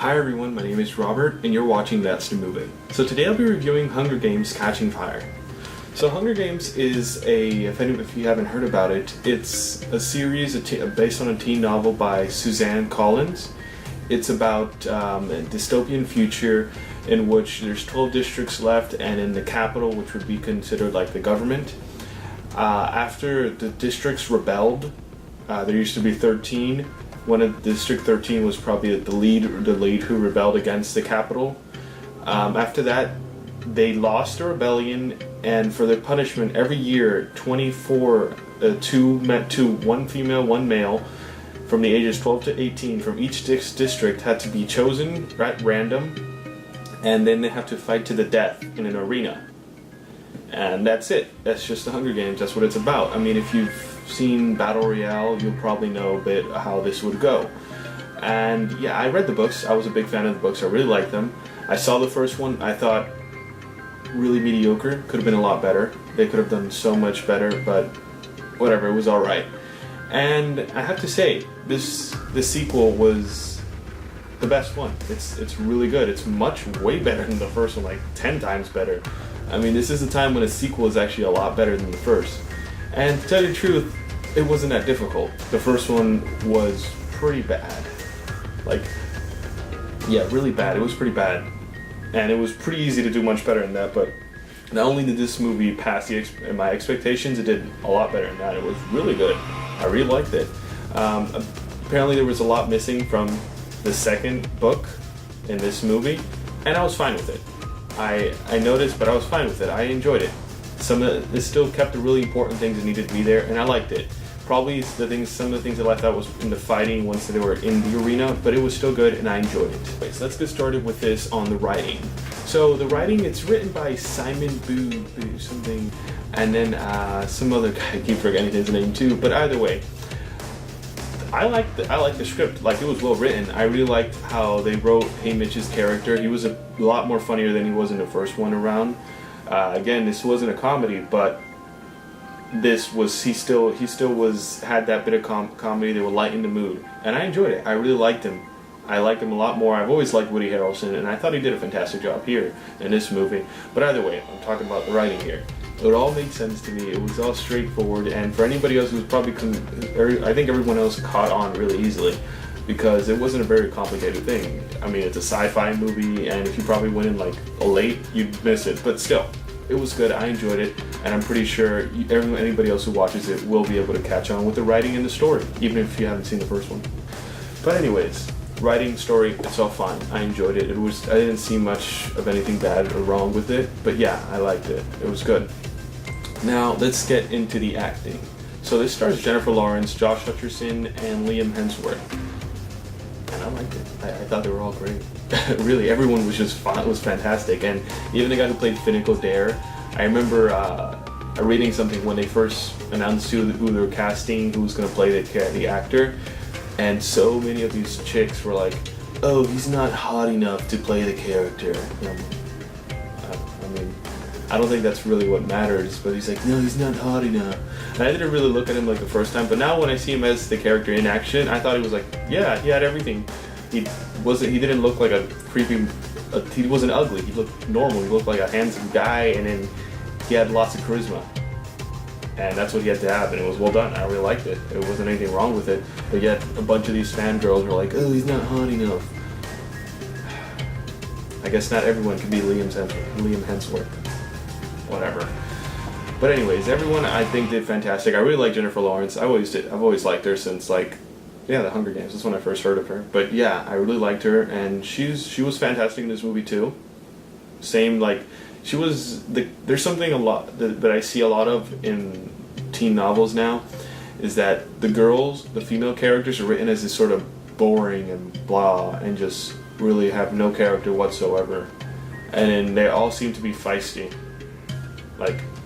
Hi everyone, my name is Robert and you're watching That's the Movie. So today I'll be reviewing Hunger Games: Catching Fire. So Hunger Games is if you haven't heard about it, it's a series based on a teen novel by Suzanne Collins. It's about a dystopian future in which there's 12 districts left, and in the capital, which would be considered like the government, after the districts rebelled, there used to be 13. One of District 13 was probably the lead who rebelled against the capital. After that, they lost the rebellion, and for their punishment, every year, 24, one female, one male, from the ages 12 to 18 from each district had to be chosen at random, and then they have to fight to the death in an arena. And that's it. That's just the Hunger Games. That's what it's about. I mean, if you've seen Battle Royale, you'll probably know a bit how this would go. And yeah, I read the books. I was a big fan of the books. I really liked them. I saw the first one. I thought really mediocre. Could have been a lot better. They could have done so much better, but whatever. It was all right. And I have to say, the sequel was the best one. It's really good. It's way better than the first one, like 10 times better. I mean, this is a time when a sequel is actually a lot better than the first. And to tell you the truth, it wasn't that difficult. The first one was pretty bad. Really bad. It was pretty bad. And it was pretty easy to do much better than that, but not only did this movie pass my expectations, it did a lot better than that. It was really good. I really liked it. Apparently there was a lot missing from the second book in this movie, and I was fine with it. I noticed, but I was fine with it. I enjoyed it. It still kept the really important things that needed to be there, and I liked it. Probably some of the things I left out was in the fighting once they were in the arena, but it was still good, and I enjoyed it. Okay, so let's get started with this on the writing. So the writing, it's written by Simon Boo something, and then some other guy, I keep forgetting his name too, but either way, I like the script. Like, it was well written. I really liked how they wrote Haymitch's character. He was a lot more funnier than he was in the first one around. Again, this wasn't a comedy, but he still had that bit of comedy that would lighten the mood, and I enjoyed it. I really liked him. I liked him a lot more. I've always liked Woody Harrelson, and I thought he did a fantastic job here in this movie. But either way, I'm talking about the writing here. It all made sense to me. It was all straightforward, and for anybody else who's probably, I think everyone else caught on really easily, because it wasn't a very complicated thing. I mean, it's a sci-fi movie, and if you probably went in like late, you'd miss it. But still, it was good. I enjoyed it, and I'm pretty sure anybody else who watches it will be able to catch on with the writing and the story, even if you haven't seen the first one. But anyways, writing, story, it's all fine. I enjoyed it. I didn't see much of anything bad or wrong with it, but yeah, I liked it. It was good. Now, let's get into the acting. So this stars Jennifer Lawrence, Josh Hutcherson, and Liam Hemsworth. And I liked it. I thought they were all great. Really, everyone was fantastic. And even the guy who played Finnick Odair, I remember reading something when they first announced who they were casting, who was going to play the actor, and so many of these chicks were like, "Oh, he's not hot enough to play the character." I don't think that's really what matters, but he's like, "No, he's not hot enough." And I didn't really look at him like the first time, but now when I see him as the character in action, I thought he was like, yeah, he had everything. He didn't look like a creepy, he wasn't ugly, he looked normal, he looked like a handsome guy, and then he had lots of charisma. And that's what he had to have, and it was well done. I really liked it. There wasn't anything wrong with it, but yet a bunch of these fangirls were like, "Oh, he's not hot enough." I guess not everyone can be Liam Hemsworth. Whatever. But anyways, everyone I think did fantastic. I really like Jennifer Lawrence. I always did. I've always liked her since the Hunger Games. That's when I first heard of her. But yeah, I really liked her, and she was fantastic in this movie too. Same, there's something that I see a lot of in teen novels now, is that the female characters are written as this sort of boring and blah, and just really have no character whatsoever. And then they all seem to be feisty.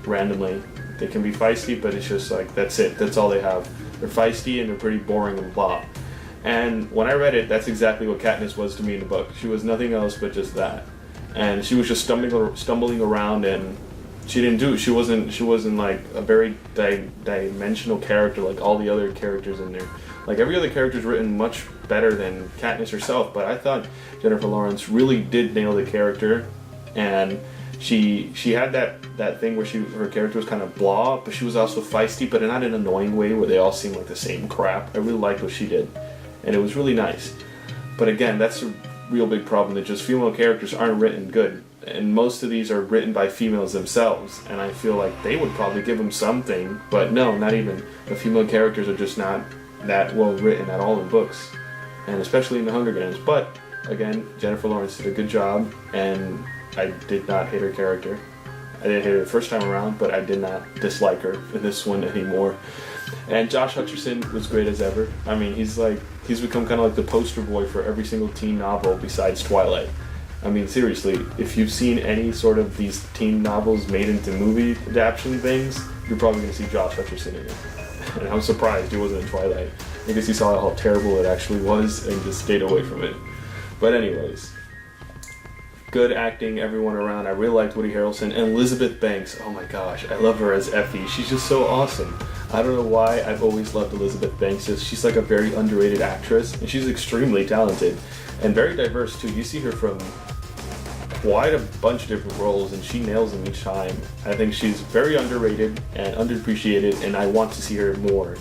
Randomly. They can be feisty, but it's just that's it. That's all they have. They're feisty and they're pretty boring and blah. And when I read it, that's exactly what Katniss was to me in the book. She was nothing else but just that. And she was just stumbling around, and she didn't do. She wasn't like a very dimensional character like all the other characters in there. Like every other character is written much better than Katniss herself, but I thought Jennifer Lawrence really did nail the character, and she had that thing where her character was kind of blah, but she was also feisty, but not in an annoying way where they all seem like the same crap. I really liked what she did, and it was really nice. But again, that's a real big problem, that just female characters aren't written good. And most of these are written by females themselves, and I feel like they would probably give them something, but no, not even. The female characters are just not that well written at all in books, and especially in The Hunger Games. But again, Jennifer Lawrence did a good job, and I did not hate her character. I didn't hate her the first time around, but I did not dislike her in this one anymore. And Josh Hutcherson was great as ever. I mean, he's become kind of like the poster boy for every single teen novel besides Twilight. I mean, seriously, if you've seen any sort of these teen novels made into movie adaptation things, you're probably going to see Josh Hutcherson in it. And I was surprised he wasn't in Twilight. I guess he saw how terrible it actually was and just stayed away from it. But anyways, good acting, everyone around. I really liked Woody Harrelson. And Elizabeth Banks, oh my gosh, I love her as Effie. She's just so awesome. I don't know why I've always loved Elizabeth Banks. She's like a very underrated actress, and she's extremely talented and very diverse too. You see her from quite a bunch of different roles, and she nails them each time. I think she's very underrated and underappreciated, and I want to see her more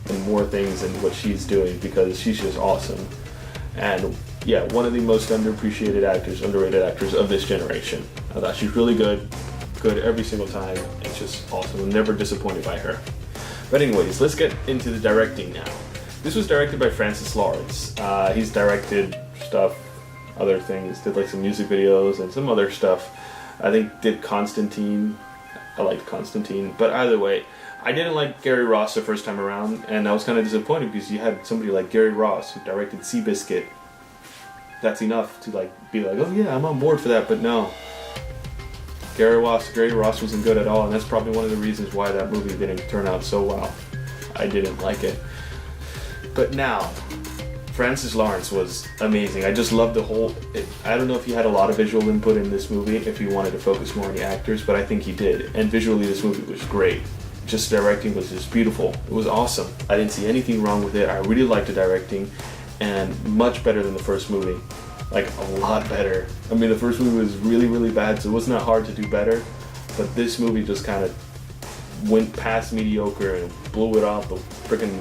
and more things in what she's doing because she's just awesome. And yeah, one of the most underappreciated actors, underrated actors of this generation. I thought she's really good every single time. It's just awesome. I'm never disappointed by her. But anyways, let's get into the directing now. This was directed by Francis Lawrence. He's directed stuff, other things, did like some music videos and some other stuff. I think did Constantine. I liked Constantine, but either way, I didn't like Gary Ross the first time around, and I was kind of disappointed because you had somebody like Gary Ross who directed Seabiscuit. That's enough to like be like, oh yeah, I'm on board for that, but no. Gary Ross wasn't good at all, and that's probably one of the reasons why that movie didn't turn out so well. I didn't like it. But now, Francis Lawrence was amazing. I just loved I don't know if he had a lot of visual input in this movie, if he wanted to focus more on the actors, but I think he did. And visually, this movie was great. Just directing was just beautiful. It was awesome. I didn't see anything wrong with it. I really liked the directing, and much better than the first movie. Like, a lot better. I mean, the first movie was really, really bad, so it wasn't that hard to do better. But this movie just kind of went past mediocre and blew it off the freaking...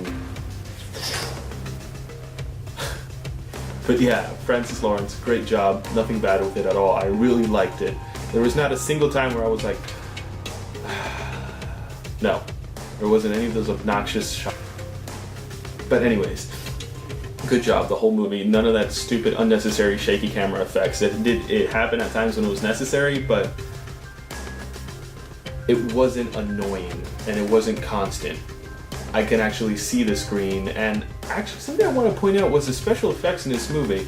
But yeah, Francis Lawrence, great job. Nothing bad with it at all. I really liked it. There was not a single time where I was like... No. There wasn't any of those obnoxious shots. But anyways... Good job, the whole movie. None of that stupid, unnecessary shaky camera effects. It happened at times when it was necessary, but it wasn't annoying and it wasn't constant. I can actually see the screen, and actually something I want to point out was the special effects in this movie.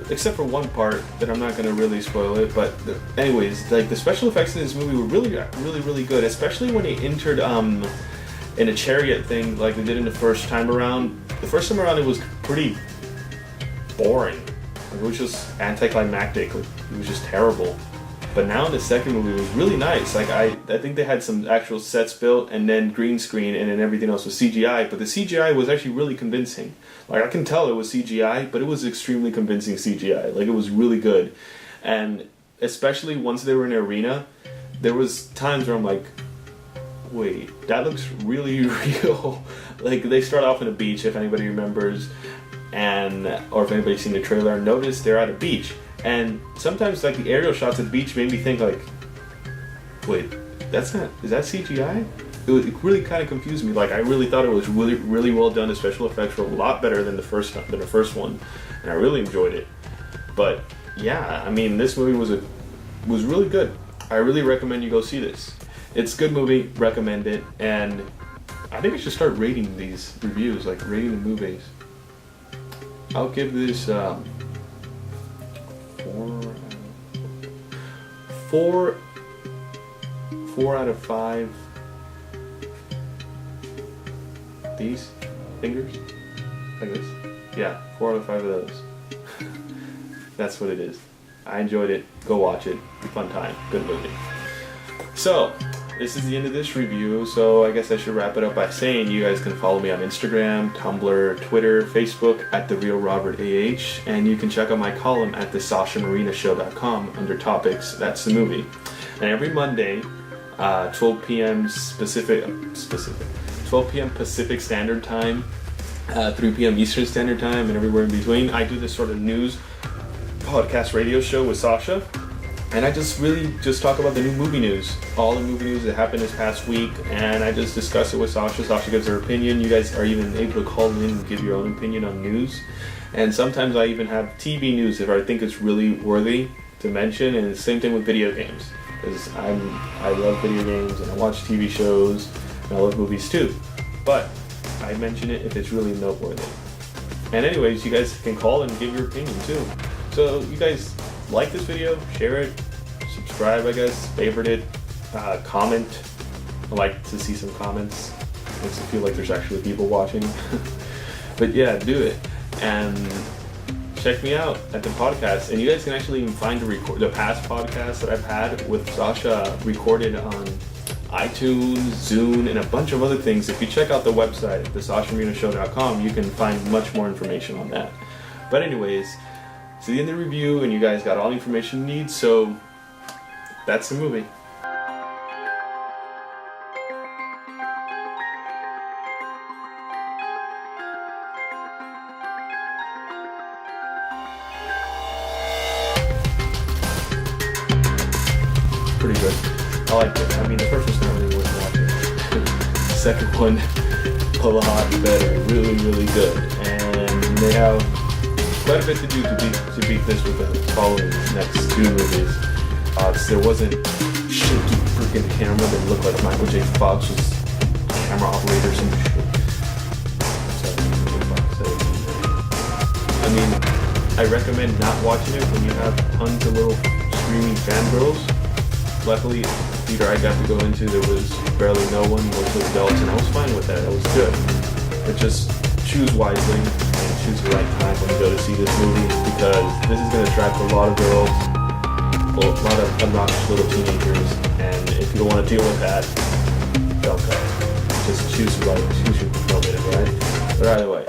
Except for one part that I'm not going to really spoil it, but anyways, like the special effects in this movie were really good, especially when they entered in a chariot thing like they did in the first time around. The first time around it was pretty boring. It was just anticlimactic. It was just terrible. But now in the second movie it was really nice. Like I think they had some actual sets built and then green screen and then everything else was CGI. But the CGI was actually really convincing. Like I can tell it was CGI, but it was extremely convincing CGI. Like it was really good. And especially once they were in the arena, there was times where I'm like, wait, that looks really real. Like they start off on a beach, if anybody remembers, or if anybody's seen the trailer, notice they're at a beach. And sometimes like the aerial shots of the beach made me think like, wait, is that CGI? It really kind of confused me. Like I really thought it was really well done. The special effects were a lot better than the first one, and I really enjoyed it. But yeah, I mean this movie was really good. I really recommend you go see this. It's a good movie, recommend it, and I think I should start rating these reviews, like rating the movies. I'll give this 4 out of 5. These fingers, like this. Yeah, 4 out of 5 of those. That's what it is. I enjoyed it. Go watch it. Fun time. Good movie. So, this is the end of this review, so I guess I should wrap it up by saying you guys can follow me on Instagram, Tumblr, Twitter, Facebook at TheRealRobertAH, and you can check out my column at thesashamarinashow.com under topics, that's the movie. And every Monday, 12 p.m. 12 p.m. Pacific Standard Time, 3 p.m. Eastern Standard Time, and everywhere in between, I do this sort of news podcast radio show with Sasha. And I just talk about the new movie news, all the movie news that happened this past week, and I just discuss it with Sasha. Sasha gives her opinion. You guys are even able to call in and give your own opinion on news. And sometimes I even have TV news if I think it's really worthy to mention, and the same thing with video games. Because I love video games, and I watch TV shows, and I love movies too. But I mention it if it's really noteworthy. And anyways, you guys can call and give your opinion too. So you guys like this video, share it, subscribe, I guess, favorite it, comment. I like to see some comments. Makes it feel like there's actually people watching. But yeah, do it. And check me out at the podcast. And you guys can actually even find the past podcasts that I've had with Sasha recorded on iTunes, Zune, and a bunch of other things. If you check out the website, thesashamarinashow.com, you can find much more information on that. But anyways, to the end of the review, and you guys got all the information you need, so that's the movie. Pretty good. I liked it. I mean, the first one's not really worth watching. The second one, a lot better. Really, really good. And they have quite a bit to do to beat this with the following next two movies. There wasn't shaky freaking camera that looked like Michael J. Fox was camera operator or some shit. I mean, I recommend not watching it when you have tons of little screaming fangirls. Luckily, the theater I got to go into, there was barely no one, mostly adults, and I was fine with that. That was good. But just choose wisely. Choose the right time when you go to see this movie, because this is going to attract a lot of girls, a lot of obnoxious little teenagers, and if you don't want to deal with that, don't go. Just choose your film, right? But either way,